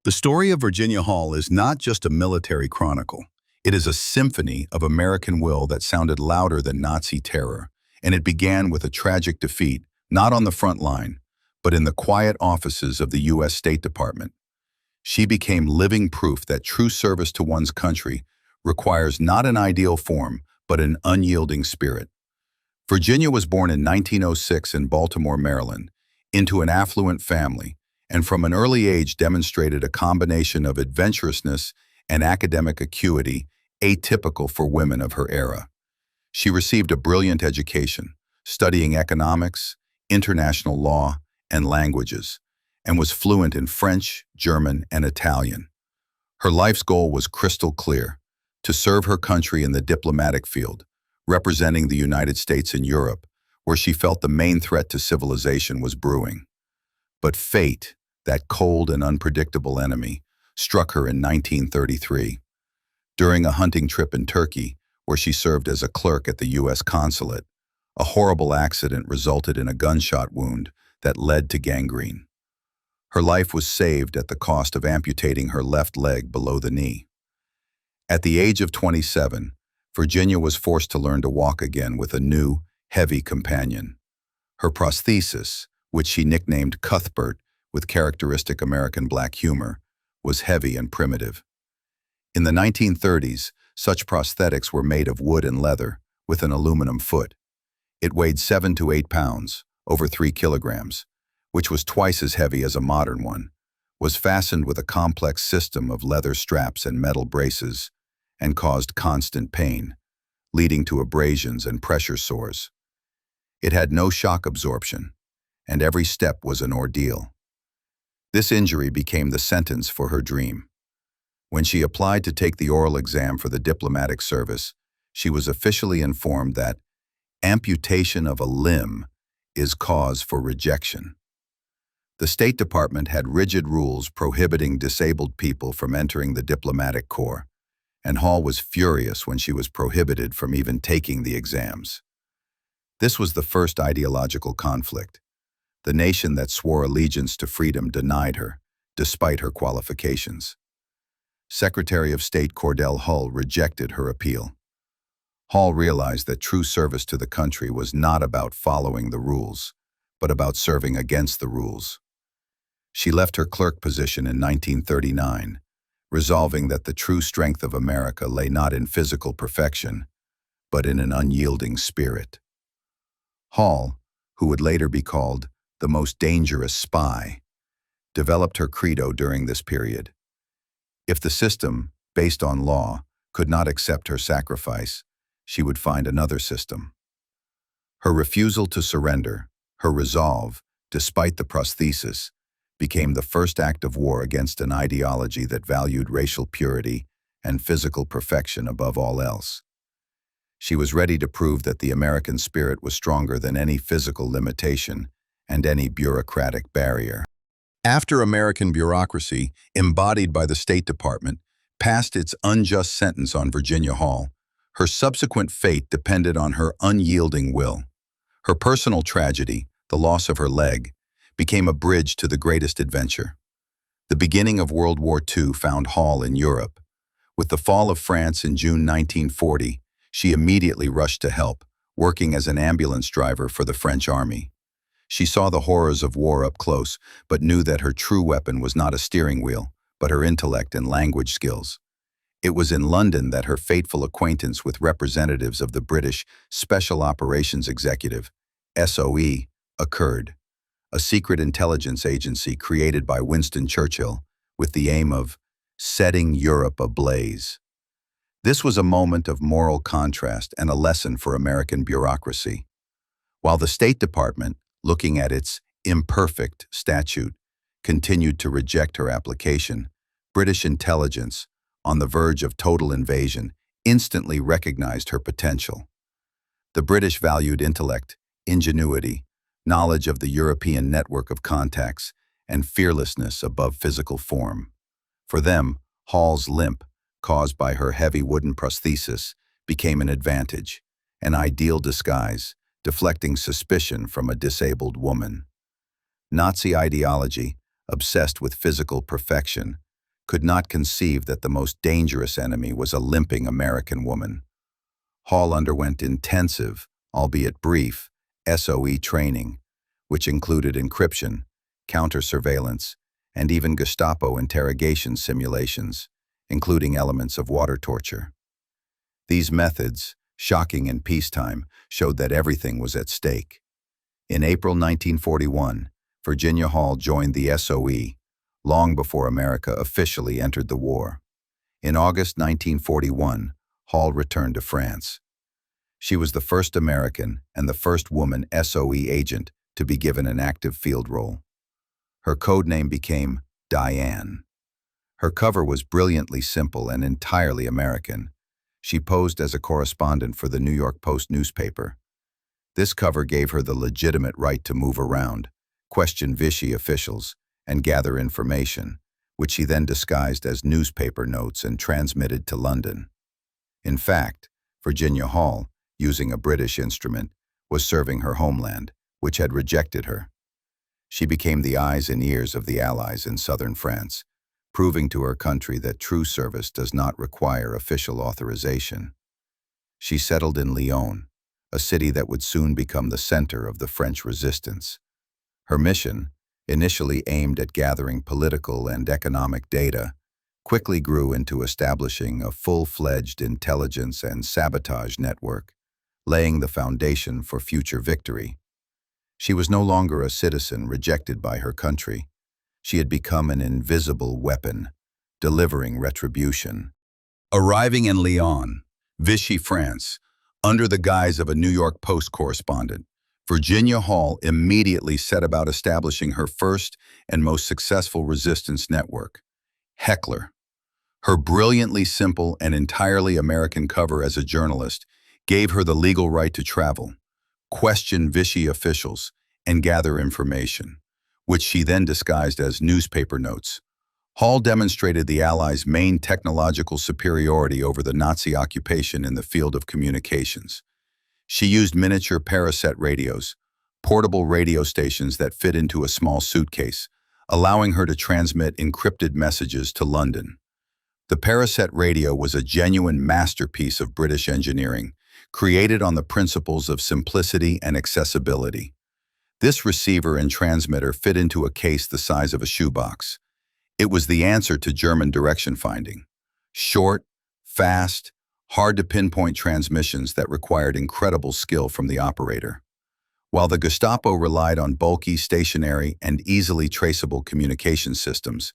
The story of Virginia Hall is not just a military chronicle. It is a symphony of American will that sounded louder than Nazi terror, and it began with a tragic defeat, not on the front line, but in the quiet offices of the U.S. State Department. She became living proof that true service to one's country requires not an ideal form, but an unyielding spirit. Virginia was born in 1906 in Baltimore, Maryland, into an affluent family, and from an early age demonstrated a combination of adventurousness and academic acuity atypical for women of her era. She received a brilliant education, studying economics, international law, and languages, and was fluent in French, German, and Italian. Her life's goal was crystal clear: to serve her country in the diplomatic field, representing the United States in Europe, where she felt the main threat to civilization was brewing. But fate, that cold and unpredictable enemy, struck her in 1933. During a hunting trip in Turkey, where she served as a clerk at the U.S. consulate, a horrible accident resulted in a gunshot wound that led to gangrene. Her life was saved at the cost of amputating her left leg below the knee. At the age of 27, Virginia was forced to learn to walk again with a new, heavy companion. Her prosthesis, which she nicknamed Cuthbert with characteristic American black humor, was heavy and primitive. In the 1930s, such prosthetics were made of wood and leather, with an aluminum foot. It weighed 7 to 8 pounds, over 3 kilograms, which was twice as heavy as a modern one, was fastened with a complex system of leather straps and metal braces, and caused constant pain, leading to abrasions and pressure sores. It had no shock absorption, and every step was an ordeal. This injury became the sentence for her dream. When she applied to take the oral exam for the diplomatic service, she was officially informed that amputation of a limb is cause for rejection. The State Department had rigid rules prohibiting disabled people from entering the diplomatic corps, and Hall was furious when she was prohibited from even taking the exams. This was the first ideological conflict. The nation that swore allegiance to freedom denied her, despite her qualifications. Secretary of State Cordell Hull rejected her appeal. Hall realized that true service to the country was not about following the rules, but about serving against the rules. She left her clerk position in 1939, resolving that the true strength of America lay not in physical perfection, but in an unyielding spirit. Hall, who would later be called the most dangerous spy, developed her credo during this period. If the system, based on law, could not accept her sacrifice, she would find another system. Her refusal to surrender, her resolve, despite the prosthesis, became the first act of war against an ideology that valued racial purity and physical perfection above all else. She was ready to prove that the American spirit was stronger than any physical limitation and any bureaucratic barrier. After American bureaucracy, embodied by the State Department, passed its unjust sentence on Virginia Hall, her subsequent fate depended on her unyielding will. Her personal tragedy, the loss of her leg, became a bridge to the greatest adventure. The beginning of World War II found Hall in Europe. With the fall of France in June 1940, she immediately rushed to help, working as an ambulance driver for the French army. She saw the horrors of war up close, but knew that her true weapon was not a steering wheel, but her intellect and language skills. It was in London that her fateful acquaintance with representatives of the British Special Operations Executive, SOE, occurred, a secret intelligence agency created by Winston Churchill with the aim of setting Europe ablaze. This was a moment of moral contrast and a lesson for American bureaucracy. While the State Department, looking at its imperfect statute, continued to reject her application, British intelligence, on the verge of total invasion, instantly recognized her potential. The British valued intellect, ingenuity, knowledge of the European network of contacts, and fearlessness above physical form. For them, Hall's limp, caused by her heavy wooden prosthesis, became an advantage, an ideal disguise, deflecting suspicion from a disabled woman. Nazi ideology, obsessed with physical perfection, could not conceive that the most dangerous enemy was a limping American woman. Hall underwent intensive, albeit brief, SOE training, which included encryption, counter-surveillance, and even Gestapo interrogation simulations, including elements of water torture. These methods, shocking in peacetime, showed that everything was at stake. In April 1941, Virginia Hall joined the SOE, long before America officially entered the war. In August 1941, Hall returned to France. She was the first American and the first woman SOE agent to be given an active field role. Her code name became Diane. Her cover was brilliantly simple and entirely American. She posed as a correspondent for the New York Post newspaper. This cover gave her the legitimate right to move around, question Vichy officials, and gather information, which she then disguised as newspaper notes and transmitted to London. In fact, Virginia Hall, using a British instrument, was serving her homeland, which had rejected her. She became the eyes and ears of the Allies in southern France, proving to her country that true service does not require official authorization. She settled in Lyon, a city that would soon become the center of the French resistance. Her mission, initially aimed at gathering political and economic data, quickly grew into establishing a full-fledged intelligence and sabotage network, laying the foundation for future victory. She was no longer a citizen rejected by her country. She had become an invisible weapon, delivering retribution. Arriving in Lyon, Vichy France, under the guise of a New York Post correspondent, Virginia Hall immediately set about establishing her first and most successful resistance network, Heckler. Her brilliantly simple and entirely American cover as a journalist gave her the legal right to travel, question Vichy officials, and gather information, which she then disguised as newspaper notes. Hall demonstrated the Allies' main technological superiority over the Nazi occupation in the field of communications. She used miniature Paraset radios, portable radio stations that fit into a small suitcase, allowing her to transmit encrypted messages to London. The Paraset radio was a genuine masterpiece of British engineering, created on the principles of simplicity and accessibility. This receiver and transmitter fit into a case the size of a shoebox. It was the answer to German direction finding. Short, fast, hard-to-pinpoint transmissions that required incredible skill from the operator. While the Gestapo relied on bulky, stationary, and easily traceable communication systems,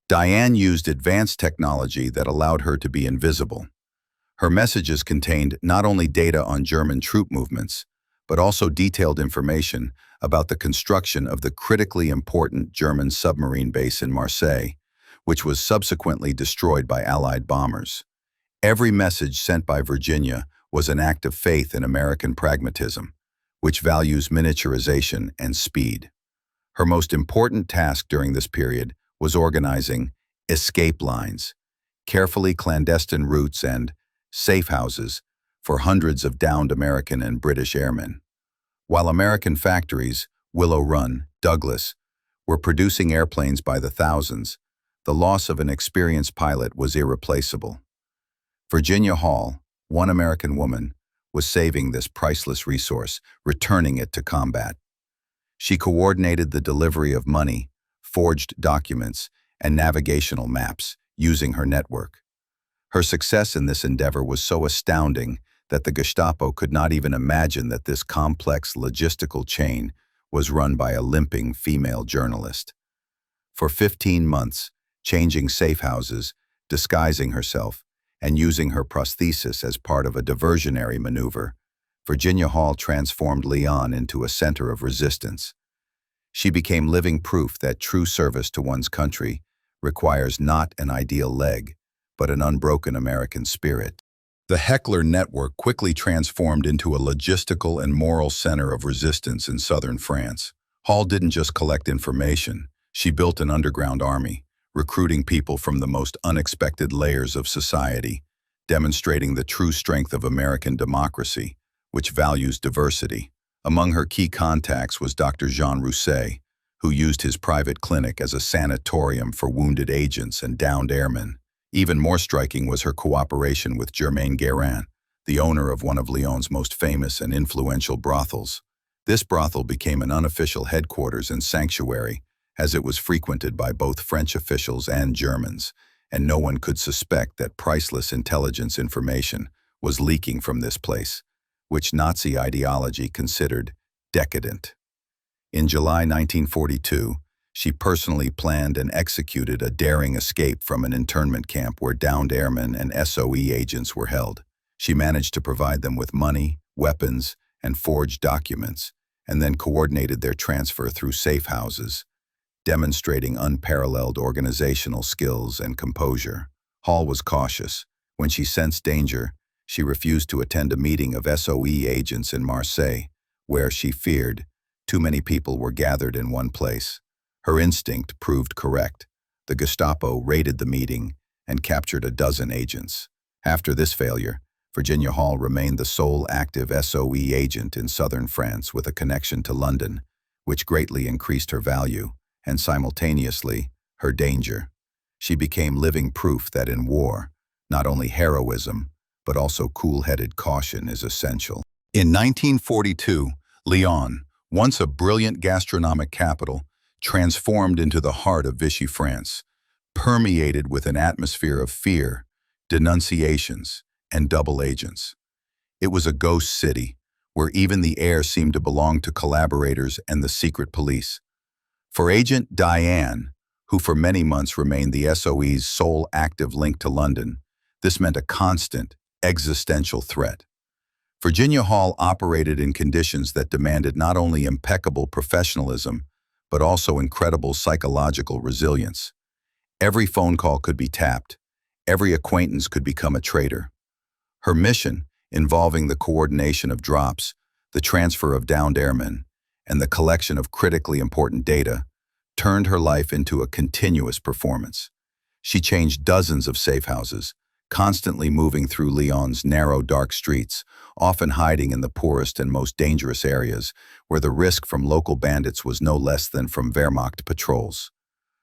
Diane used advanced technology that allowed her to be invisible. Her messages contained not only data on German troop movements, but also detailed information about the construction of the critically important German submarine base in Marseille, which was subsequently destroyed by Allied bombers. Every message sent by Virginia was an act of faith in American pragmatism, which values miniaturization and speed. Her most important task during this period was organizing escape lines, carefully clandestine routes, and safe houses for hundreds of downed American and British airmen. While American factories, Willow Run, Douglas, were producing airplanes by the thousands, the loss of an experienced pilot was irreplaceable. Virginia Hall, one American woman, was saving this priceless resource, returning it to combat. She coordinated the delivery of money, forged documents, and navigational maps using her network. Her success in this endeavor was so astounding that the Gestapo could not even imagine that this complex logistical chain was run by a limping female journalist. For 15 months, changing safe houses, disguising herself, and using her prosthesis as part of a diversionary maneuver, Virginia Hall transformed Lyon into a center of resistance. She became living proof that true service to one's country requires not an ideal leg, but an unbroken American spirit. The Heckler network quickly transformed into a logistical and moral center of resistance in southern France. Hall didn't just collect information, she built an underground army, recruiting people from the most unexpected layers of society, demonstrating the true strength of American democracy, which values diversity. Among her key contacts was Dr. Jean Rousset, who used his private clinic as a sanatorium for wounded agents and downed airmen. Even more striking was her cooperation with Germain Guérin, the owner of one of Lyon's most famous and influential brothels. This brothel became an unofficial headquarters and sanctuary, as it was frequented by both French officials and Germans, and no one could suspect that priceless intelligence information was leaking from this place, which Nazi ideology considered decadent. In July 1942, she personally planned and executed a daring escape from an internment camp where downed airmen and SOE agents were held. She managed to provide them with money, weapons, and forged documents, and then coordinated their transfer through safe houses, demonstrating unparalleled organizational skills and composure. Hall was cautious. When she sensed danger, she refused to attend a meeting of SOE agents in Marseille, where she feared too many people were gathered in one place. Her instinct proved correct. The Gestapo raided the meeting and captured a dozen agents. After this failure, Virginia Hall remained the sole active SOE agent in southern France with a connection to London, which greatly increased her value and simultaneously her danger. She became living proof that in war, not only heroism, but also cool-headed caution is essential. In 1942, Lyon, once a brilliant gastronomic capital, transformed into the heart of Vichy France, permeated with an atmosphere of fear, denunciations, and double agents. It was a ghost city, where even the air seemed to belong to collaborators and the secret police. For Agent Diane, who for many months remained the SOE's sole active link to London, this meant a constant, existential threat. Virginia Hall operated in conditions that demanded not only impeccable professionalism, but also incredible psychological resilience. Every phone call could be tapped. Every acquaintance could become a traitor. Her mission, involving the coordination of drops, the transfer of downed airmen, and the collection of critically important data, turned her life into a continuous performance. She changed dozens of safe houses, constantly moving through Lyon's narrow, dark streets, often hiding in the poorest and most dangerous areas, where the risk from local bandits was no less than from Wehrmacht patrols.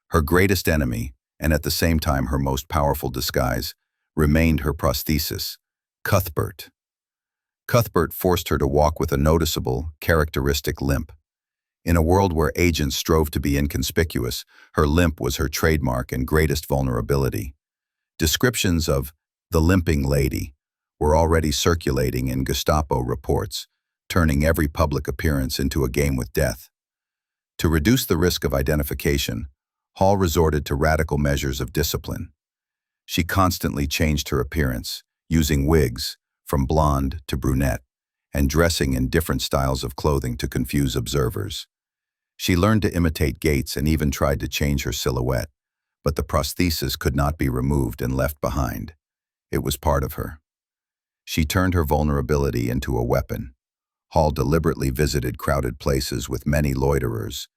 Her greatest enemy, and at the same time her most powerful disguise, remained her prosthesis, Cuthbert. Cuthbert forced her to walk with a noticeable, characteristic limp. In a world where agents strove to be inconspicuous, her limp was her trademark and greatest vulnerability. Descriptions of the limping lady were already circulating in Gestapo reports, turning every public appearance into a game with death. To reduce the risk of identification, Hall resorted to radical measures of discipline. She constantly changed her appearance, using wigs, from blonde to brunette, and dressing in different styles of clothing to confuse observers. She learned to imitate gaits and even tried to change her silhouette, but the prosthesis could not be removed and left behind. It was part of her. She turned her vulnerability into a weapon. Hall deliberately visited crowded places with many loiterers,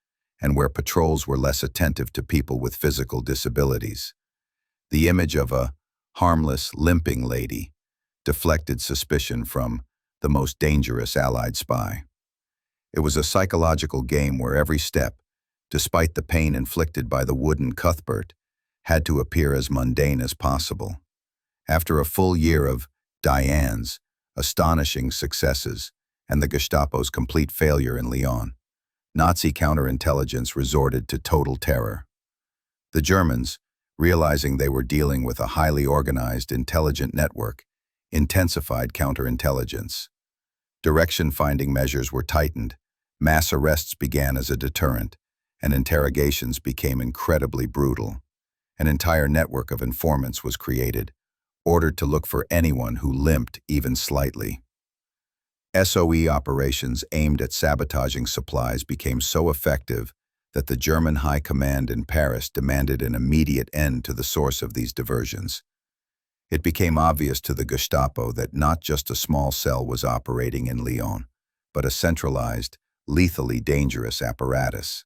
and where patrols were less attentive to people with physical disabilities. The image of a harmless, limping lady deflected suspicion from the most dangerous Allied spy. It was a psychological game where every step, despite the pain inflicted by the wooden Cuthbert, had to appear as mundane as possible. After a full year of Diane's astonishing successes and the Gestapo's complete failure in Lyon, Nazi counterintelligence resorted to total terror. The Germans, realizing they were dealing with a highly organized, intelligent network, intensified counterintelligence. Direction-finding measures were tightened, mass arrests began as a deterrent, and interrogations became incredibly brutal. An entire network of informants was created, ordered to look for anyone who limped even slightly. SOE operations aimed at sabotaging supplies became so effective that the German High Command in Paris demanded an immediate end to the source of these diversions. It became obvious to the Gestapo that not just a small cell was operating in Lyon, but a centralized, lethally dangerous apparatus.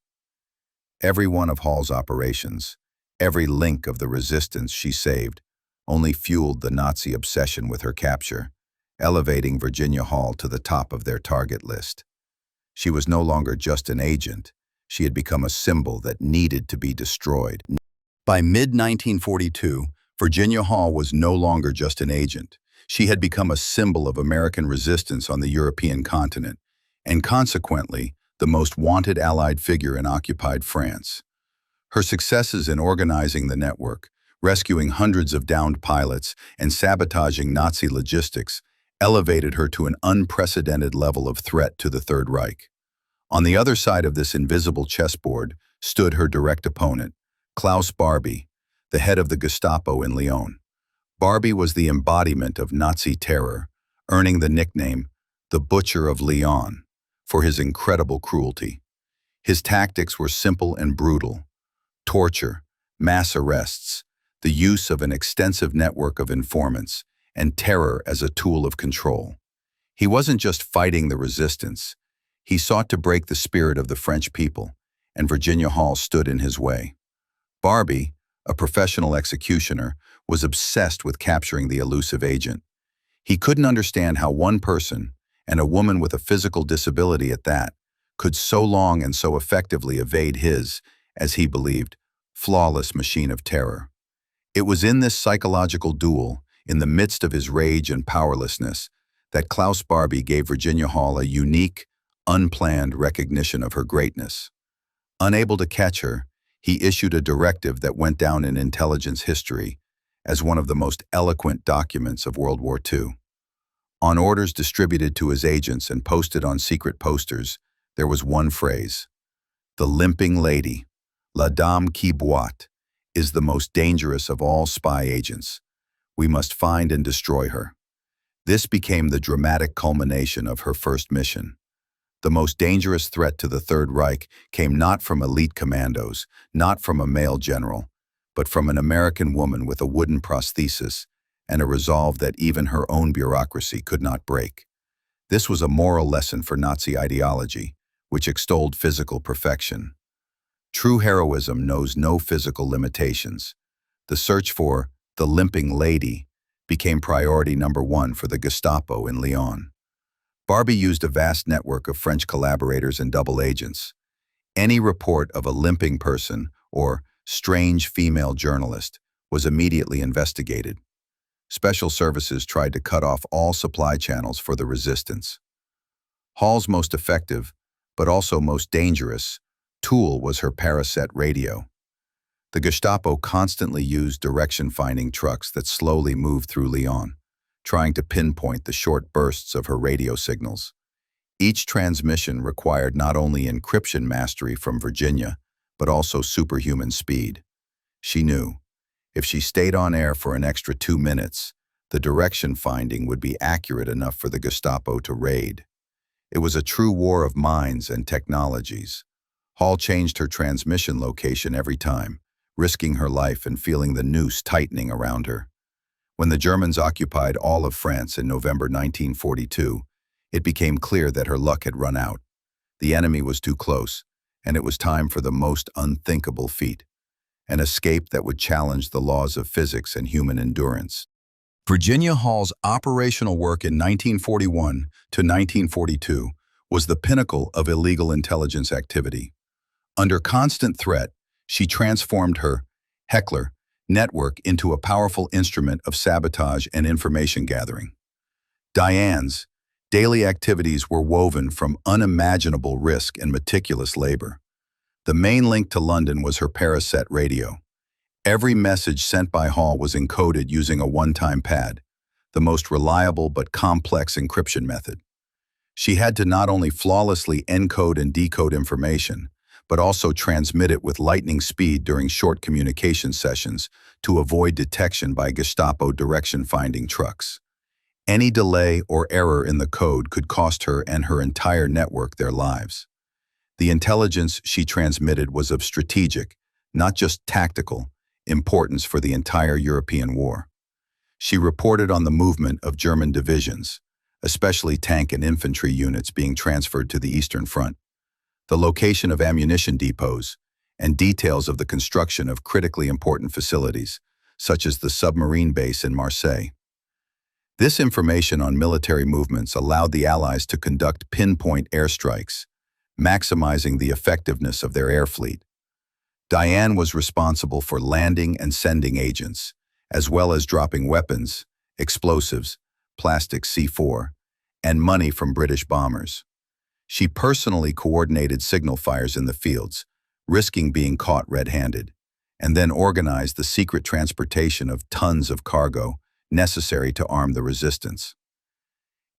Every one of Hall's operations, every link of the resistance she saved, only fueled the Nazi obsession with her capture, elevating Virginia Hall to the top of their target list. She was no longer just an agent. She had become a symbol that needed to be destroyed. By mid-1942, Virginia Hall was no longer just an agent. She had become a symbol of American resistance on the European continent, and consequently, the most wanted Allied figure in occupied France. Her successes in organizing the network, rescuing hundreds of downed pilots, and sabotaging Nazi logistics elevated her to an unprecedented level of threat to the Third Reich. On the other side of this invisible chessboard stood her direct opponent, Klaus Barbie, the head of the Gestapo in Lyon. Barbie was the embodiment of Nazi terror, earning the nickname the Butcher of Lyon for his incredible cruelty. His tactics were simple and brutal: torture, mass arrests, the use of an extensive network of informants, and terror as a tool of control. He wasn't just fighting the resistance. He sought to break the spirit of the French people, and Virginia Hall stood in his way. Barbie, a professional executioner, was obsessed with capturing the elusive agent. He couldn't understand how one person, and a woman with a physical disability at that, could so long and so effectively evade his, as he believed, flawless machine of terror. It was in this psychological duel, in the midst of his rage and powerlessness, that Klaus Barbie gave Virginia Hall a unique, unplanned recognition of her greatness. Unable to catch her, he issued a directive that went down in intelligence history as one of the most eloquent documents of World War II. On orders distributed to his agents and posted on secret posters, there was one phrase: "The limping lady, la dame qui boite, is the most dangerous of all spy agents. We must find and destroy her." This became the dramatic culmination of her first mission. The most dangerous threat to the Third Reich came not from elite commandos, not from a male general, but from an American woman with a wooden prosthesis and a resolve that even her own bureaucracy could not break. This was a moral lesson for Nazi ideology, which extolled physical perfection. True heroism knows no physical limitations. The search for the limping lady became priority number one for the Gestapo in Lyon. Barbie used a vast network of French collaborators and double agents. Any report of a limping person or strange female journalist was immediately investigated. Special services tried to cut off all supply channels for the resistance. Hall's most effective, but also most dangerous, tool was her Paraset radio. The Gestapo constantly used direction-finding trucks that slowly moved through Lyon, trying to pinpoint the short bursts of her radio signals. Each transmission required not only encryption mastery from Virginia, but also superhuman speed. She knew, if she stayed on air for an extra 2 minutes, the direction finding would be accurate enough for the Gestapo to raid. It was a true war of minds and technologies. Hall changed her transmission location every time, risking her life and feeling the noose tightening around her. When the Germans occupied all of France in November 1942, it became clear that her luck had run out. The enemy was too close, and it was time for the most unthinkable feat: an escape that would challenge the laws of physics and human endurance. Virginia Hall's operational work in 1941 to 1942 was the pinnacle of illegal intelligence activity. Under constant threat, she transformed her Heckler network into a powerful instrument of sabotage and information gathering. Diane's daily activities were woven from unimaginable risk and meticulous labor. The main link to London was her Paraset radio. Every message sent by Hall was encoded using a one-time pad, the most reliable but complex encryption method. She had to not only flawlessly encode and decode information, but also transmit it with lightning speed during short communication sessions to avoid detection by Gestapo direction-finding trucks. Any delay or error in the code could cost her and her entire network their lives. The intelligence she transmitted was of strategic, not just tactical, importance for the entire European war. She reported on the movement of German divisions, especially tank and infantry units being transferred to the Eastern Front, the location of ammunition depots, and details of the construction of critically important facilities, such as the submarine base in Marseille. This information on military movements allowed the Allies to conduct pinpoint airstrikes, maximizing the effectiveness of their air fleet. Diane was responsible for landing and sending agents, as well as dropping weapons, explosives, plastic C4, and money from British bombers. She personally coordinated signal fires in the fields, risking being caught red-handed, and then organized the secret transportation of tons of cargo necessary to arm the resistance.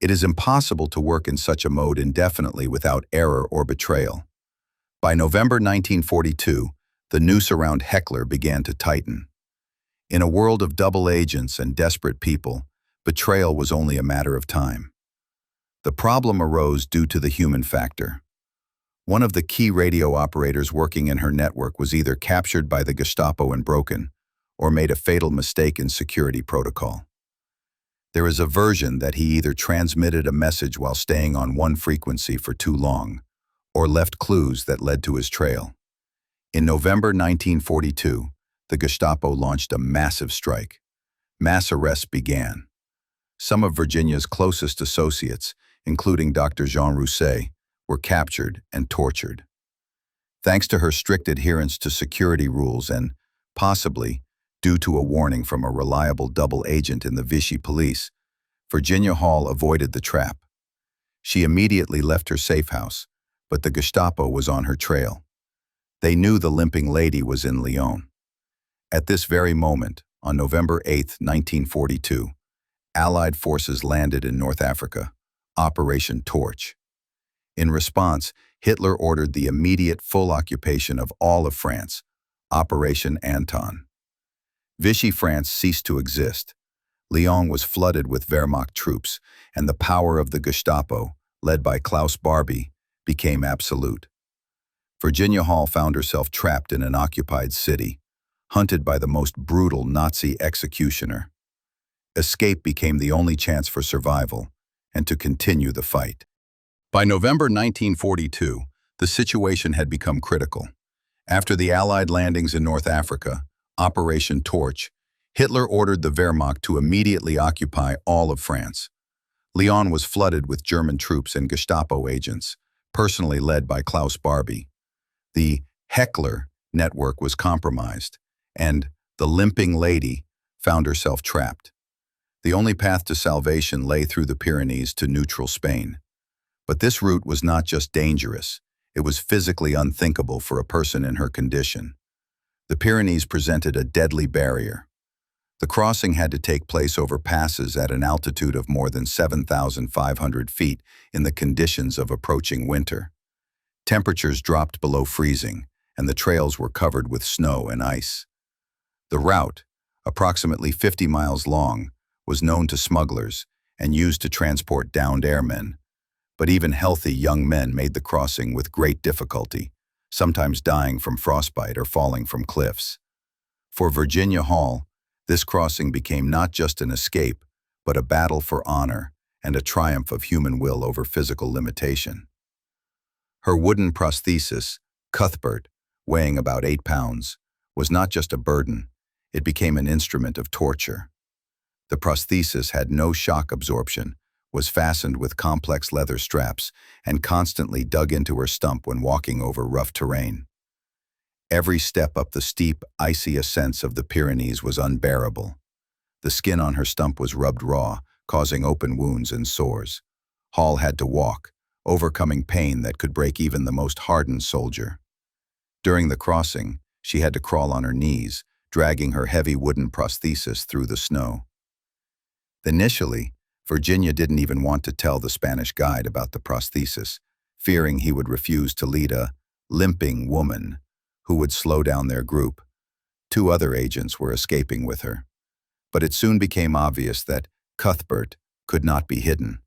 It is impossible to work in such a mode indefinitely without error or betrayal. By November 1942, the noose around Heckler began to tighten. In a world of double agents and desperate people, betrayal was only a matter of time. The problem arose due to the human factor. One of the key radio operators working in her network was either captured by the Gestapo and broken, or made a fatal mistake in security protocol. There is a version that he either transmitted a message while staying on one frequency for too long, or left clues that led to his trail. In November 1942, the Gestapo launched a massive strike. Mass arrests began. Some of Virginia's closest associates, including Dr. Jean Rousset, were captured and tortured. Thanks to her strict adherence to security rules and, possibly, due to a warning from a reliable double agent in the Vichy police, Virginia Hall avoided the trap. She immediately left her safe house, but the Gestapo was on her trail. They knew the limping lady was in Lyon. At this very moment, on November 8, 1942, Allied forces landed in North Africa, Operation Torch. In response, Hitler ordered the immediate full occupation of all of France, Operation Anton. Vichy France ceased to exist. Lyon was flooded with Wehrmacht troops, and the power of the Gestapo, led by Klaus Barbie, became absolute. Virginia Hall found herself trapped in an occupied city, hunted by the most brutal Nazi executioner. Escape became the only chance for survival and to continue the fight. By November 1942, the situation had become critical. After the Allied landings in North Africa, Operation Torch, Hitler ordered the Wehrmacht to immediately occupy all of France. Lyon was flooded with German troops and Gestapo agents, personally led by Klaus Barbie. The Heckler network was compromised, and the limping lady found herself trapped. The only path to salvation lay through the Pyrenees to neutral Spain. But this route was not just dangerous, it was physically unthinkable for a person in her condition. The Pyrenees presented a deadly barrier. The crossing had to take place over passes at an altitude of more than 7,500 feet in the conditions of approaching winter. Temperatures dropped below freezing, and the trails were covered with snow and ice. The route, approximately 50 miles long, was known to smugglers and used to transport downed airmen. But even healthy young men made the crossing with great difficulty, sometimes dying from frostbite or falling from cliffs. For Virginia Hall, this crossing became not just an escape, but a battle for honor and a triumph of human will over physical limitation. Her wooden prosthesis, Cuthbert, weighing about 8 pounds, was not just a burden, it became an instrument of torture. The prosthesis had no shock absorption, was fastened with complex leather straps, and constantly dug into her stump when walking over rough terrain. Every step up the steep, icy ascents of the Pyrenees was unbearable. The skin on her stump was rubbed raw, causing open wounds and sores. Hall had to walk, overcoming pain that could break even the most hardened soldier. During the crossing, she had to crawl on her knees, dragging her heavy wooden prosthesis through the snow. Initially, Virginia didn't even want to tell the Spanish guide about the prosthesis, fearing he would refuse to lead a limping woman who would slow down their group. 2 other agents were escaping with her. But it soon became obvious that Cuthbert could not be hidden.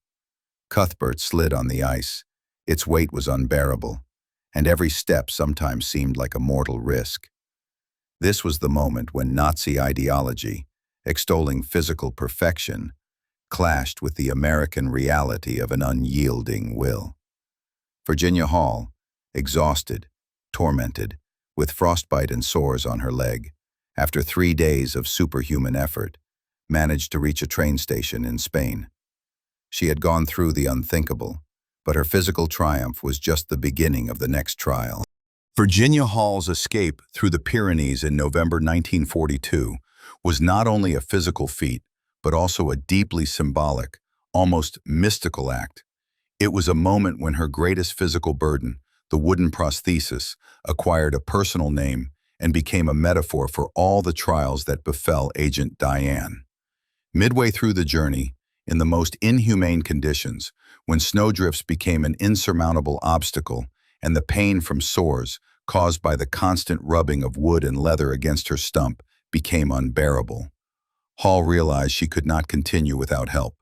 Cuthbert slid on the ice. Its weight was unbearable, and every step sometimes seemed like a mortal risk. This was the moment when Nazi ideology, extolling physical perfection, clashed with the American reality of an unyielding will. Virginia Hall, exhausted, tormented, with frostbite and sores on her leg, after 3 days of superhuman effort, managed to reach a train station in Spain. She had gone through the unthinkable, but her physical triumph was just the beginning of the next trial. Virginia Hall's escape through the Pyrenees in November 1942 was not only a physical feat, but also a deeply symbolic, almost mystical act. It was a moment when her greatest physical burden, the wooden prosthesis, acquired a personal name and became a metaphor for all the trials that befell Agent Diane. Midway through the journey, in the most inhumane conditions, when snowdrifts became an insurmountable obstacle and the pain from sores caused by the constant rubbing of wood and leather against her stump became unbearable, Hall realized she could not continue without help.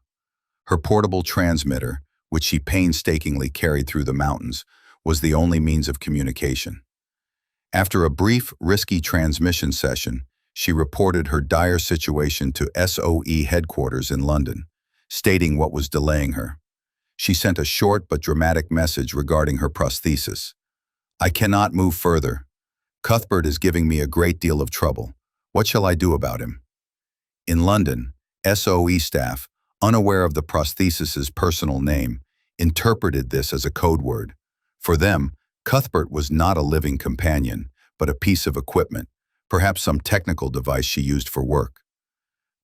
Her portable transmitter, which she painstakingly carried through the mountains, was the only means of communication. After a brief, risky transmission session, she reported her dire situation to SOE headquarters in London, stating what was delaying her. She sent a short but dramatic message regarding her prosthesis. "I cannot move further. Cuthbert is giving me a great deal of trouble. What shall I do about him?" In London, SOE staff, unaware of the prosthesis's personal name, interpreted this as a code word. For them, Cuthbert was not a living companion, but a piece of equipment, perhaps some technical device she used for work.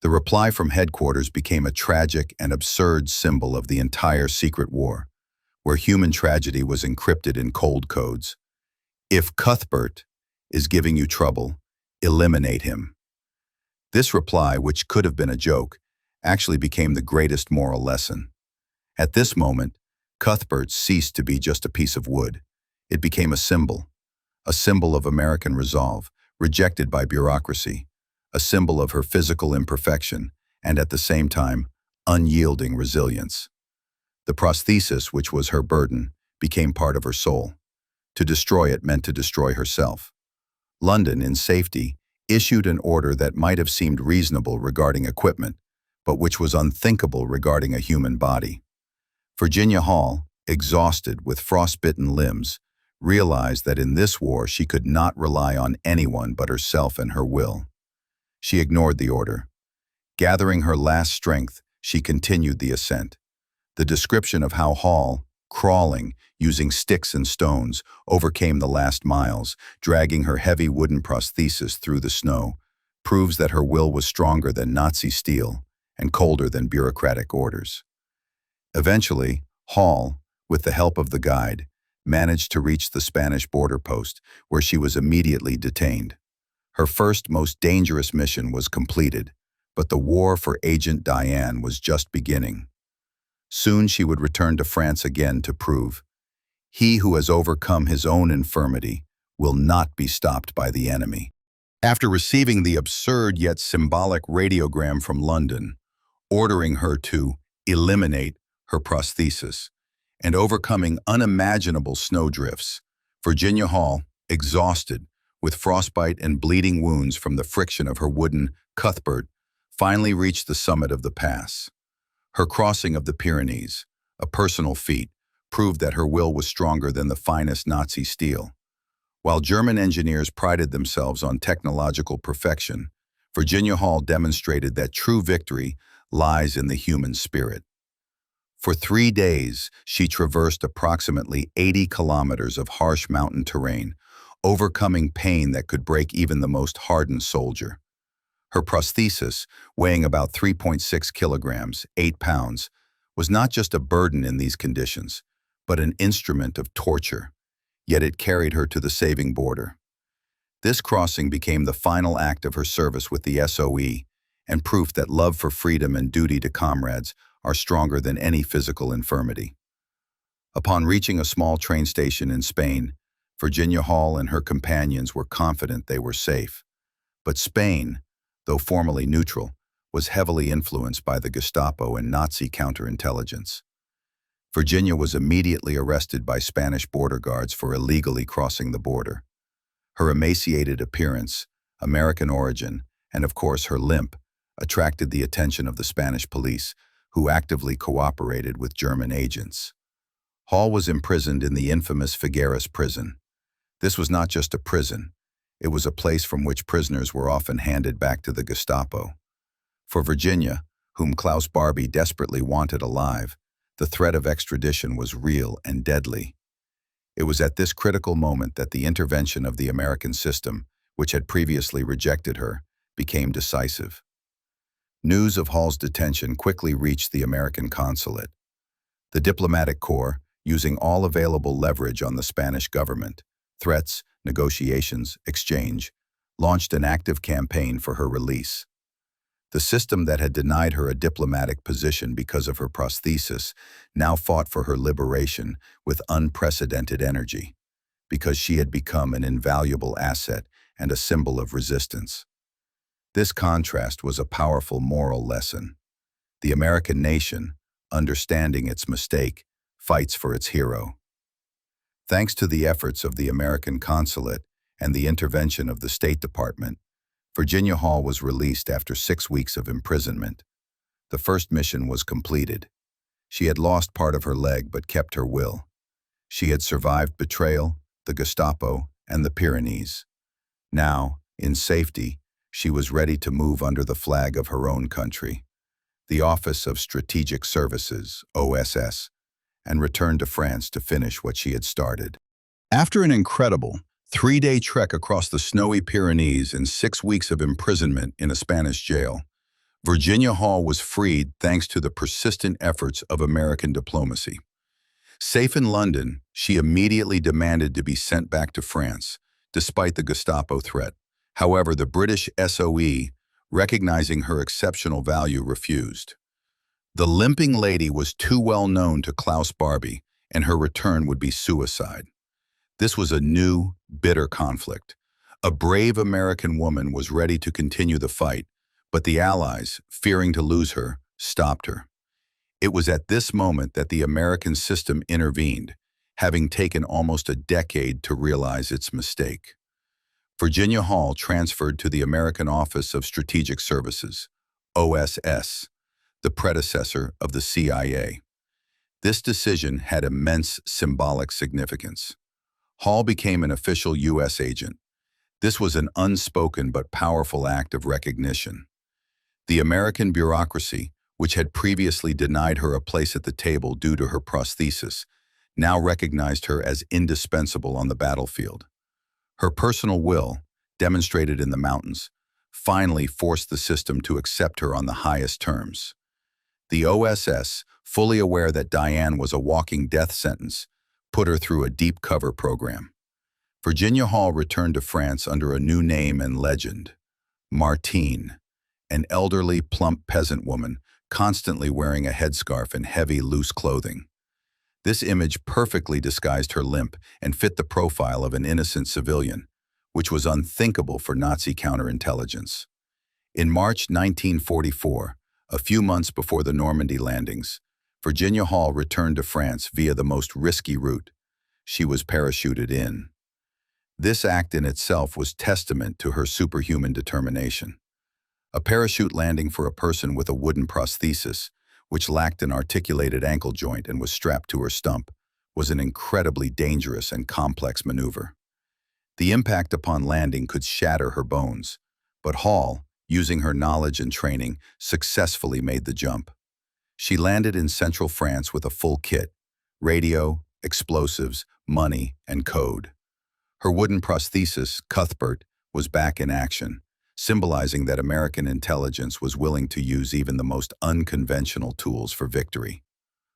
The reply from headquarters became a tragic and absurd symbol of the entire secret war, where human tragedy was encrypted in cold codes. "If Cuthbert is giving you trouble, eliminate him." This reply, which could have been a joke, actually became the greatest moral lesson. At this moment, Cuthbert ceased to be just a piece of wood. It became a symbol of American resolve, rejected by bureaucracy, a symbol of her physical imperfection, and at the same time, unyielding resilience. The prosthesis, which was her burden, became part of her soul. To destroy it meant to destroy herself. London, in safety, issued an order that might have seemed reasonable regarding equipment, but which was unthinkable regarding a human body. Virginia Hall, exhausted with frostbitten limbs, realized that in this war she could not rely on anyone but herself and her will. She ignored the order. Gathering her last strength, she continued the ascent. The description of how Hall, crawling, using sticks and stones, overcame the last miles, dragging her heavy wooden prosthesis through the snow, proves that her will was stronger than Nazi steel and colder than bureaucratic orders. Eventually, Hall, with the help of the guide, managed to reach the Spanish border post, where she was immediately detained. Her first, most dangerous mission was completed, but the war for Agent Diane was just beginning. Soon she would return to France again to prove, "He who has overcome his own infirmity will not be stopped by the enemy." After receiving the absurd yet symbolic radiogram from London, ordering her to eliminate her prosthesis, and overcoming unimaginable snowdrifts, Virginia Hall, exhausted, with frostbite and bleeding wounds from the friction of her wooden Cuthbert, finally reached the summit of the pass. Her crossing of the Pyrenees, a personal feat, proved that her will was stronger than the finest Nazi steel. While German engineers prided themselves on technological perfection, Virginia Hall demonstrated that true victory lies in the human spirit. For 3 days, she traversed approximately 80 kilometers of harsh mountain terrain, overcoming pain that could break even the most hardened soldier. Her prosthesis, weighing about 3.6 kilograms, 8 pounds, was not just a burden in these conditions, but an instrument of torture, yet it carried her to the saving border. This crossing became the final act of her service with the SOE, and proof that love for freedom and duty to comrades are stronger than any physical infirmity. Upon reaching a small train station in Spain, Virginia Hall and her companions were confident they were safe. But Spain, though formally neutral, was heavily influenced by the Gestapo and Nazi counterintelligence. Virginia was immediately arrested by Spanish border guards for illegally crossing the border. Her emaciated appearance, American origin, and of course her limp, attracted the attention of the Spanish police, who actively cooperated with German agents. Hall was imprisoned in the infamous Figueres prison. This was not just a prison. It was a place from which prisoners were often handed back to the Gestapo. For Virginia, whom Klaus Barbie desperately wanted alive, The threat of extradition was real and deadly. It was at this critical moment that the intervention of the American system, which had previously rejected her, became decisive. News of Hall's detention quickly reached the American consulate. The diplomatic corps, using all available leverage on the Spanish government, threats, negotiations, exchange, launched an active campaign for her release. The system that had denied her a diplomatic position because of her prosthesis now fought for her liberation with unprecedented energy, because she had become an invaluable asset and a symbol of resistance. This contrast was a powerful moral lesson. The American nation, understanding its mistake, fights for its hero. Thanks to the efforts of the American consulate and the intervention of the State Department, Virginia Hall was released after 6 weeks of imprisonment. The first mission was completed. She had lost part of her leg but kept her will. She had survived betrayal, the Gestapo, and the Pyrenees. Now, in safety, she was ready to move under the flag of her own country, the Office of Strategic Services, OSS, and return to France to finish what she had started. After an incredible 3-day trek across the snowy Pyrenees and 6 weeks of imprisonment in a Spanish jail, Virginia Hall was freed thanks to the persistent efforts of American diplomacy. Safe in London, she immediately demanded to be sent back to France, despite the Gestapo threat. However, the British SOE, recognizing her exceptional value, refused. The limping lady was too well known to Klaus Barbie, and her return would be suicide. This was a new, bitter conflict. A brave American woman was ready to continue the fight, but the Allies, fearing to lose her, stopped her. It was at this moment that the American system intervened, having taken almost a decade to realize its mistake. Virginia Hall transferred to the American Office of Strategic Services, OSS, the predecessor of the CIA. This decision had immense symbolic significance. Hall became an official U.S. agent. This was an unspoken but powerful act of recognition. The American bureaucracy, which had previously denied her a place at the table due to her prosthesis, now recognized her as indispensable on the battlefield. Her personal will, demonstrated in the mountains, finally forced the system to accept her on the highest terms. The OSS, fully aware that Diane was a walking death sentence, put her through a deep cover program. Virginia Hall returned to France under a new name and legend, Martine, an elderly, plump peasant woman constantly wearing a headscarf and heavy, loose clothing. This image perfectly disguised her limp and fit the profile of an innocent civilian, which was unthinkable for Nazi counterintelligence. In March 1944, a few months before the Normandy landings, Virginia Hall returned to France via the most risky route. She was parachuted in. This act in itself was testament to her superhuman determination. A parachute landing for a person with a wooden prosthesis, which lacked an articulated ankle joint and was strapped to her stump, was an incredibly dangerous and complex maneuver. The impact upon landing could shatter her bones, but Hall, using her knowledge and training, successfully made the jump. She landed in central France with a full kit: radio, explosives, money, and code. Her wooden prosthesis, Cuthbert, was back in action, symbolizing that American intelligence was willing to use even the most unconventional tools for victory.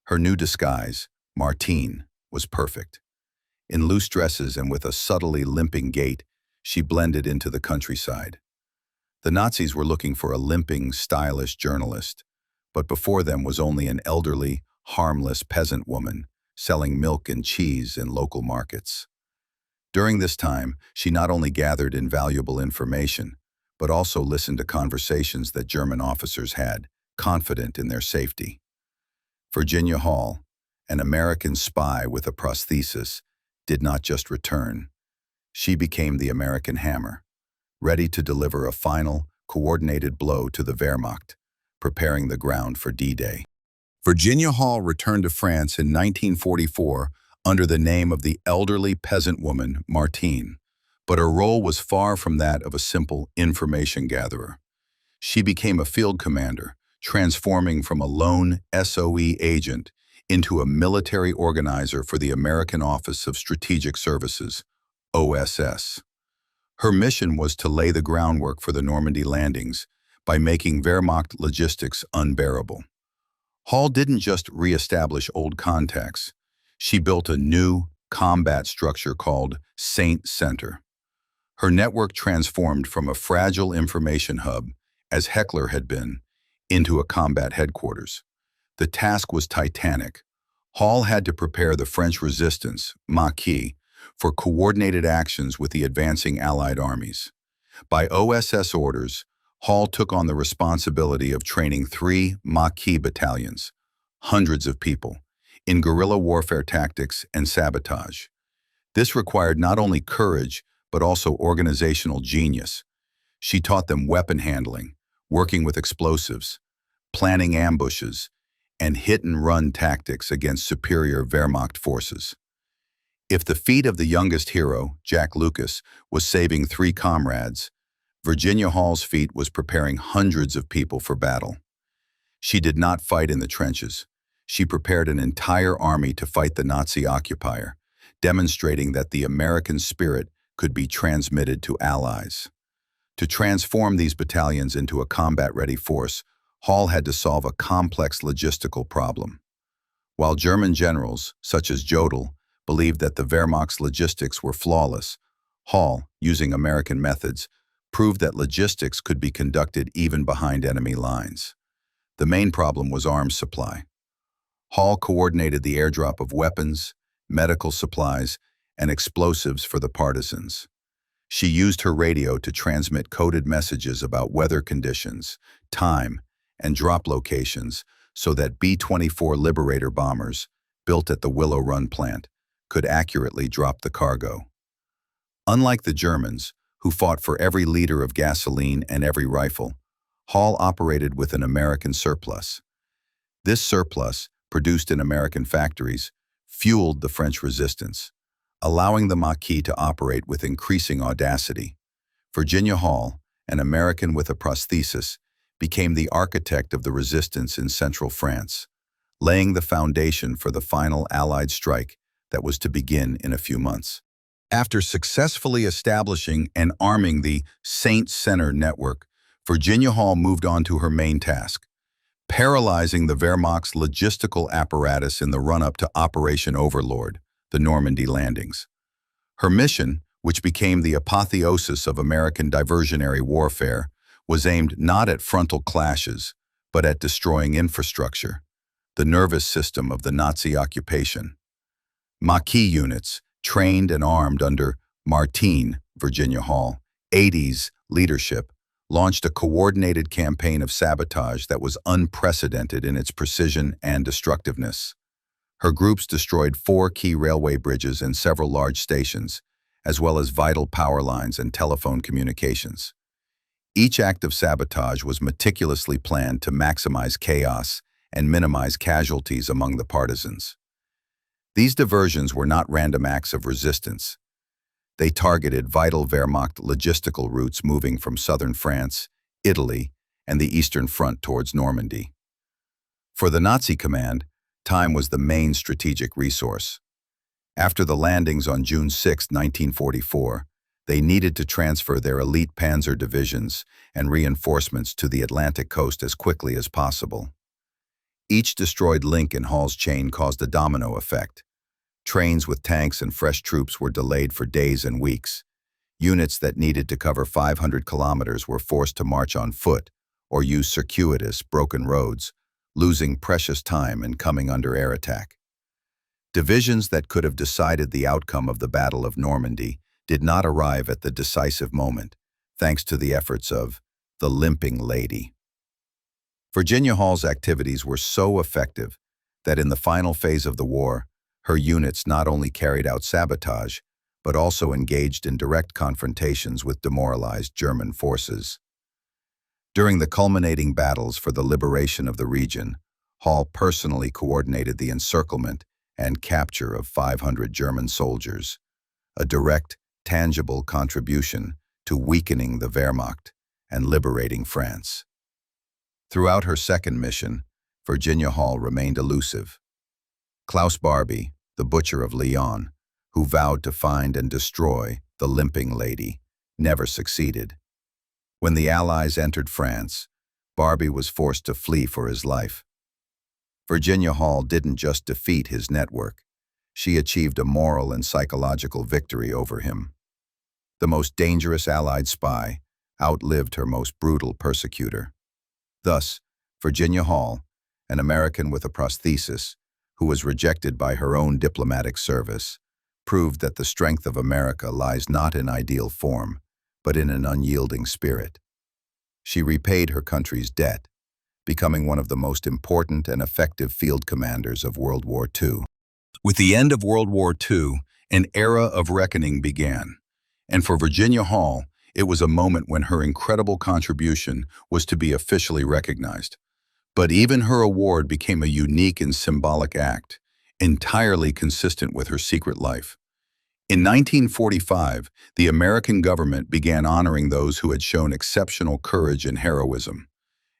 Her new disguise, Martine, was perfect. In loose dresses and with a subtly limping gait, she blended into the countryside. The Nazis were looking for a limping, stylish journalist, but before them was only an elderly, harmless peasant woman selling milk and cheese in local markets. During this time, she not only gathered invaluable information, but also listened to conversations that German officers had, confident in their safety. Virginia Hall, an American spy with a prosthesis, did not just return. She became the American hammer, ready to deliver a final, coordinated blow to the Wehrmacht, preparing the ground for D-Day. Virginia Hall returned to France in 1944 under the name of the elderly peasant woman Martine, but her role was far from that of a simple information gatherer. She became a field commander, transforming from a lone SOE agent into a military organizer for the American Office of Strategic Services, OSS. Her mission was to lay the groundwork for the Normandy landings by making Wehrmacht logistics unbearable. Hall didn't just re-establish old contacts. She built a new combat structure called Saint Center. Her network transformed from a fragile information hub, as Heckler had been, into a combat headquarters. The task was titanic. Hall had to prepare the French resistance, Maquis, for coordinated actions with the advancing Allied armies. By OSS orders, Hall took on the responsibility of training 3 Maquis battalions, hundreds of people, in guerrilla warfare tactics and sabotage. This required not only courage, but also organizational genius. She taught them weapon handling, working with explosives, planning ambushes, and hit-and-run tactics against superior Wehrmacht forces. If the feat of the youngest hero, Jack Lucas, was saving 3 comrades, Virginia Hall's feat was preparing hundreds of people for battle. She did not fight in the trenches. She prepared an entire army to fight the Nazi occupier, demonstrating that the American spirit could be transmitted to allies. To transform these battalions into a combat-ready force, Hall had to solve a complex logistical problem. While German generals, such as Jodl, believed that the Wehrmacht's logistics were flawless, Hall, using American methods, proved that logistics could be conducted even behind enemy lines. The main problem was arms supply. Hall coordinated the airdrop of weapons, medical supplies, and explosives for the partisans. She used her radio to transmit coded messages about weather conditions, time, and drop locations so that B-24 Liberator bombers, built at the Willow Run plant, could accurately drop the cargo. Unlike the Germans, who fought for every liter of gasoline and every rifle, Hall operated with an American surplus. This surplus, produced in American factories, fueled the French resistance, allowing the Maquis to operate with increasing audacity. Virginia Hall, an American with a prosthesis, became the architect of the resistance in central France, laying the foundation for the final Allied strike that was to begin in a few months. After successfully establishing and arming the Saint Center network, Virginia Hall moved on to her main task, paralyzing the Wehrmacht's logistical apparatus in the run-up to Operation Overlord, the Normandy landings. Her mission, which became the apotheosis of American diversionary warfare, was aimed not at frontal clashes, but at destroying infrastructure, the nervous system of the Nazi occupation. Maquis units, trained and armed under Martine, Virginia Hall, 80s leadership, launched a coordinated campaign of sabotage that was unprecedented in its precision and destructiveness. Her groups destroyed 4 key railway bridges and several large stations, as well as vital power lines and telephone communications. Each act of sabotage was meticulously planned to maximize chaos and minimize casualties among the partisans. These diversions were not random acts of resistance. They targeted vital Wehrmacht logistical routes moving from southern France, Italy, and the Eastern Front towards Normandy. For the Nazi command, time was the main strategic resource. After the landings on June 6, 1944, they needed to transfer their elite panzer divisions and reinforcements to the Atlantic coast as quickly as possible. Each destroyed link in Hall's chain caused a domino effect. Trains with tanks and fresh troops were delayed for days and weeks. Units that needed to cover 500 kilometers were forced to march on foot or use circuitous, broken roads, losing precious time and coming under air attack. Divisions that could have decided the outcome of the Battle of Normandy did not arrive at the decisive moment, thanks to the efforts of the Limping lady. Virginia Hall's activities were so effective that in the final phase of the war, her units not only carried out sabotage, but also engaged in direct confrontations with demoralized German forces. During the culminating battles for the liberation of the region, Hall personally coordinated the encirclement and capture of 500 German soldiers, a direct, tangible contribution to weakening the Wehrmacht and liberating France. Throughout her second mission, Virginia Hall remained elusive. Klaus Barbie, the Butcher of Lyon, who vowed to find and destroy the Limping lady, never succeeded. When the Allies entered France, Barbie was forced to flee for his life. Virginia Hall didn't just defeat his network. She achieved a moral and psychological victory over him. The most dangerous Allied spy outlived her most brutal persecutor. Thus, Virginia Hall, an American with a prosthesis, who was rejected by her own diplomatic service, proved that the strength of America lies not in ideal form, but in an unyielding spirit. She repaid her country's debt, becoming one of the most important and effective field commanders of World War II. With the end of World War II, an era of reckoning began. And for Virginia Hall, it was a moment when her incredible contribution was to be officially recognized. But even her award became a unique and symbolic act, entirely consistent with her secret life. In 1945, the American government began honoring those who had shown exceptional courage and heroism.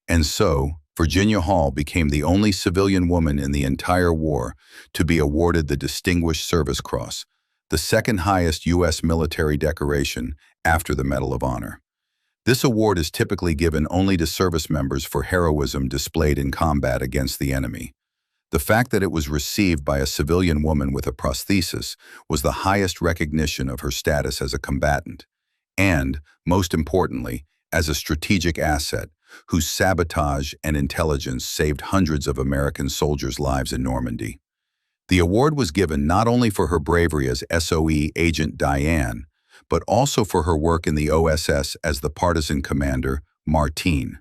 And so, Virginia Hall became the only civilian woman in the entire war to be awarded the Distinguished Service Cross, the second highest U.S. military decoration after the Medal of Honor. This award is typically given only to service members for heroism displayed in combat against the enemy. The fact that it was received by a civilian woman with a prosthesis was the highest recognition of her status as a combatant, and, most importantly, as a strategic asset whose sabotage and intelligence saved hundreds of American soldiers' lives in Normandy. The award was given not only for her bravery as SOE Agent Diane, but also for her work in the OSS as the partisan commander, Martine.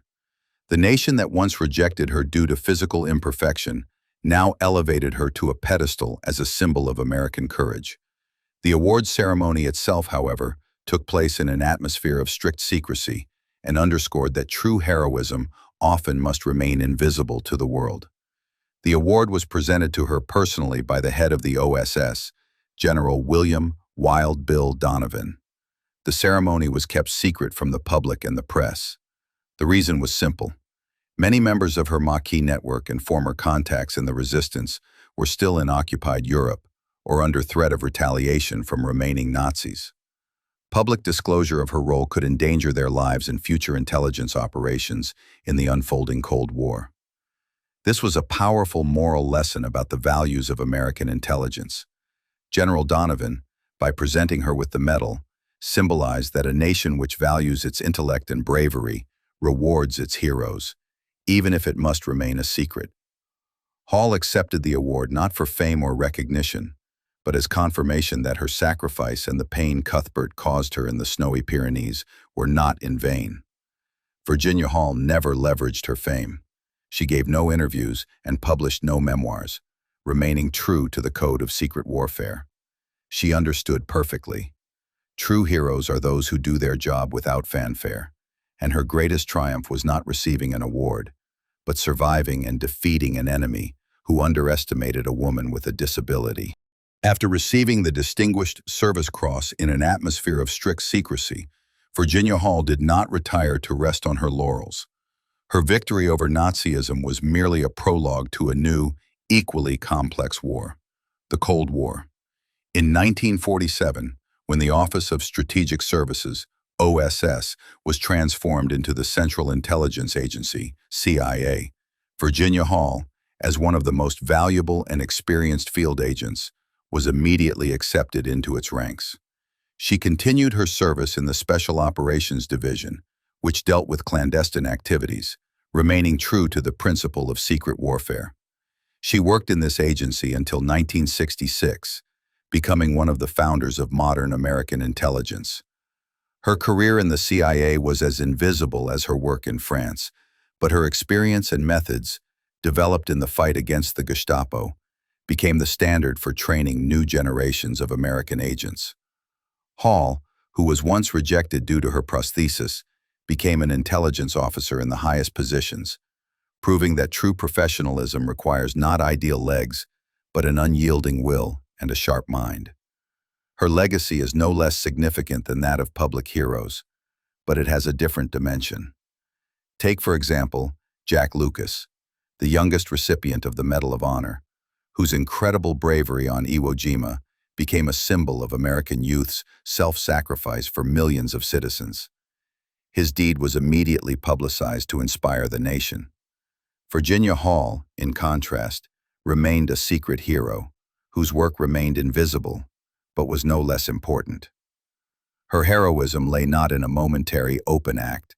The nation that once rejected her due to physical imperfection now elevated her to a pedestal as a symbol of American courage. The awards ceremony itself, however, took place in an atmosphere of strict secrecy and underscored that true heroism often must remain invisible to the world. The award was presented to her personally by the head of the OSS, General William Wild Bill Donovan. The ceremony was kept secret from the public and the press. The reason was simple. Many members of her Maquis network and former contacts in the resistance were still in occupied Europe or under threat of retaliation from remaining Nazis. Public disclosure of her role could endanger their lives in future intelligence operations in the unfolding Cold War. This was a powerful moral lesson about the values of American intelligence. General Donovan, by presenting her with the medal, symbolized that a nation which values its intellect and bravery rewards its heroes, even if it must remain a secret. Hall accepted the award not for fame or recognition, but as confirmation that her sacrifice and the pain Cuthbert caused her in the snowy Pyrenees were not in vain. Virginia Hall never leveraged her fame. She gave no interviews and published no memoirs, remaining true to the code of secret warfare. She understood perfectly. True heroes are those who do their job without fanfare, and her greatest triumph was not receiving an award, but surviving and defeating an enemy who underestimated a woman with a disability. After receiving the Distinguished Service Cross in an atmosphere of strict secrecy, Virginia Hall did not retire to rest on her laurels. Her victory over Nazism was merely a prologue to a new, equally complex war, the Cold War. In 1947, when the Office of Strategic Services, OSS, was transformed into the Central Intelligence Agency, CIA, Virginia Hall, as one of the most valuable and experienced field agents, was immediately accepted into its ranks. She continued her service in the Special Operations Division, which dealt with clandestine activities, remaining true to the principle of secret warfare. She worked in this agency until 1966, becoming one of the founders of modern American intelligence. Her career in the CIA was as invisible as her work in France, but her experience and methods, developed in the fight against the Gestapo, became the standard for training new generations of American agents. Hall, who was once rejected due to her prosthesis, became an intelligence officer in the highest positions, proving that true professionalism requires not ideal legs, but an unyielding will and a sharp mind. Her legacy is no less significant than that of public heroes, but it has a different dimension. Take, for example, Jack Lucas, the youngest recipient of the Medal of Honor, whose incredible bravery on Iwo Jima became a symbol of American youth's self-sacrifice for millions of citizens. His deed was immediately publicized to inspire the nation. Virginia Hall, in contrast, remained a secret hero, whose work remained invisible, but was no less important. Her heroism lay not in a momentary open act,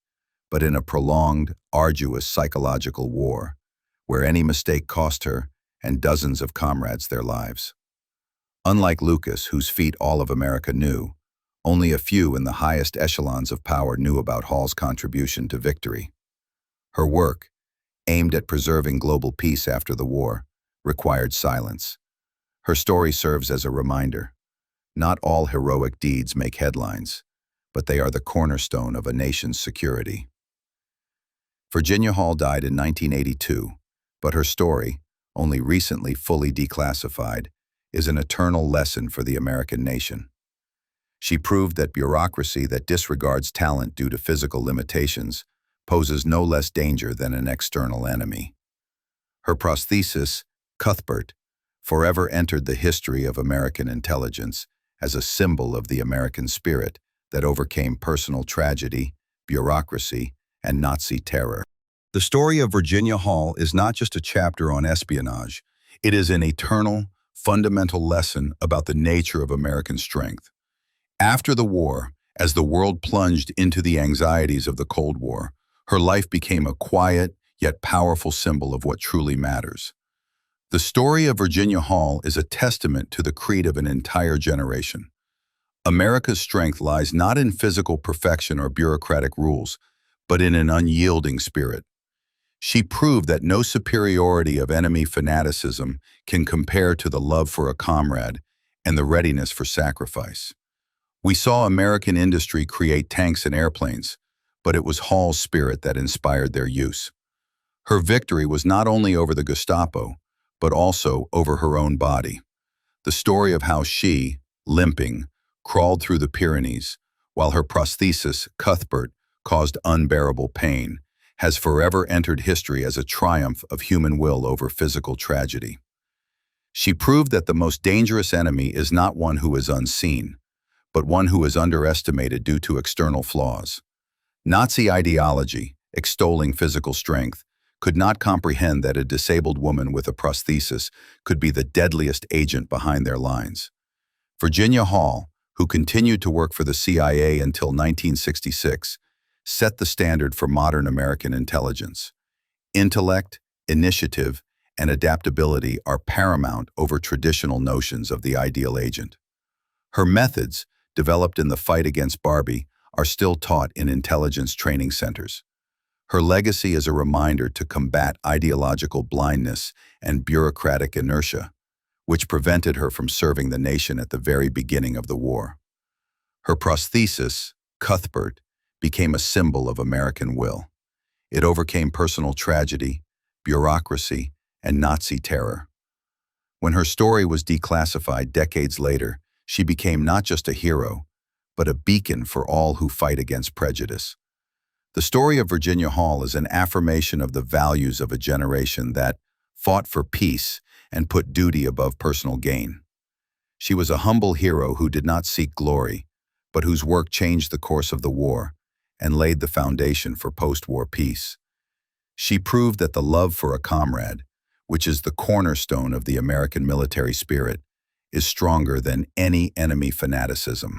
but in a prolonged, arduous psychological war, where any mistake cost her and dozens of comrades their lives. Unlike Lucas, whose feat all of America knew, only a few in the highest echelons of power knew about Hall's contribution to victory. Her work, aimed at preserving global peace after the war, required silence. Her story serves as a reminder. Not all heroic deeds make headlines, but they are the cornerstone of a nation's security. Virginia Hall died in 1982, but her story, only recently fully declassified, is an eternal lesson for the American nation. She proved that bureaucracy that disregards talent due to physical limitations poses no less danger than an external enemy. Her prosthesis, Cuthbert, forever entered the history of American intelligence as a symbol of the American spirit that overcame personal tragedy, bureaucracy, and Nazi terror. The story of Virginia Hall is not just a chapter on espionage. It is an eternal, fundamental lesson about the nature of American strength. After the war, as the world plunged into the anxieties of the Cold War, her life became a quiet yet powerful symbol of what truly matters. The story of Virginia Hall is a testament to the creed of an entire generation. America's strength lies not in physical perfection or bureaucratic rules, but in an unyielding spirit. She proved that no superiority of enemy fanaticism can compare to the love for a comrade and the readiness for sacrifice. We saw American industry create tanks and airplanes, but it was Hall's spirit that inspired their use. Her victory was not only over the Gestapo, but also over her own body. The story of how she, Limping, crawled through the Pyrenees, while her prosthesis, Cuthbert, caused unbearable pain, has forever entered history as a triumph of human will over physical tragedy. She proved that the most dangerous enemy is not one who is unseen, but one who is underestimated due to external flaws. Nazi ideology, extolling physical strength, could not comprehend that a disabled woman with a prosthesis could be the deadliest agent behind their lines. Virginia Hall, who continued to work for the CIA until 1966, set the standard for modern American intelligence. Intellect, initiative, and adaptability are paramount over traditional notions of the ideal agent. Her methods, developed in the fight against Barbie, are still taught in intelligence training centers. Her legacy is a reminder to combat ideological blindness and bureaucratic inertia, which prevented her from serving the nation at the very beginning of the war. Her prosthesis, Cuthbert, became a symbol of American will. It overcame personal tragedy, bureaucracy, and Nazi terror. When her story was declassified decades later, she became not just a hero, but a beacon for all who fight against prejudice. The story of Virginia Hall is an affirmation of the values of a generation that fought for peace and put duty above personal gain. She was a humble hero who did not seek glory, but whose work changed the course of the war and laid the foundation for post-war peace. She proved that the love for a comrade, which is the cornerstone of the American military spirit, is stronger than any enemy fanaticism.